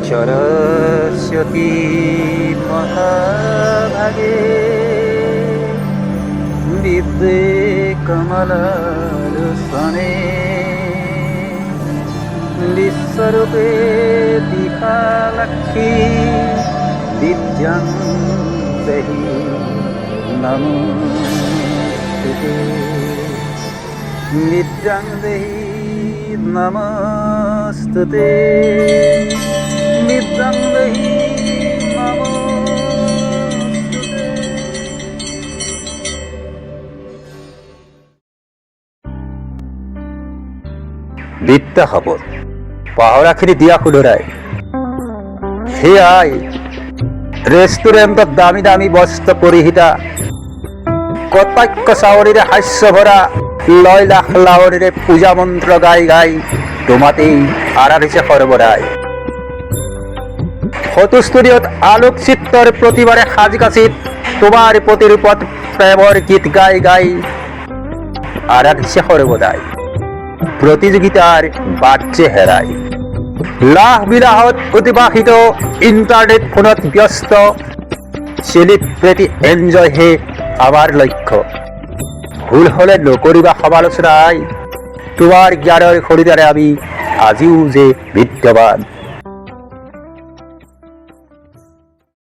সরস্বতী মহাভাগে বিদ্যে কমলালোচনে বিশ্বরূপে বিশালাক্ষী বিদ্যাং দেহি নমস্তুতে বিদ্যাং দেহি নমস্তুতে বিদ্যাং দেহি নমস্তুতে। বিদ্যা হব পাহৰাখিনি দিয়া শুধৰাই সেয়াই ৰেষ্টুৰেণ্টত দামী দামী বস্ত্ৰ পৰিহিতা কটাক্ষ চাৱৰীৰে হাস্য ভৰা লয় লাখ লাৱৰীৰে পূজা মন্ত্ৰ গাই গাই তোমাতেই আৰাধিছে সৰ্বদাই। ফটো ষ্টুডিঅ'ত আলোকচিত্ৰৰ প্ৰতিবাৰে সাজ কাচিত তোমাৰ প্ৰতিৰূপত প্ৰেমৰ গীত গাই গাই আৰাধিছে সৰ্বদাই। প্ৰতিযোগিতাৰ বাটে হেৰাই লাহ বিলাহত অতিবাহিত ইণ্টাৰনেট ফোনত ব্যস্ত চেলিব্ৰিটি এনজয় হে আমাৰ লক্ষ্য। ভুল হলে নকৰিবা সমালোচনাই তোমাৰ জ্ঞানৰ খৰিদাৰে আমি আজিও যে বিদ্যমান।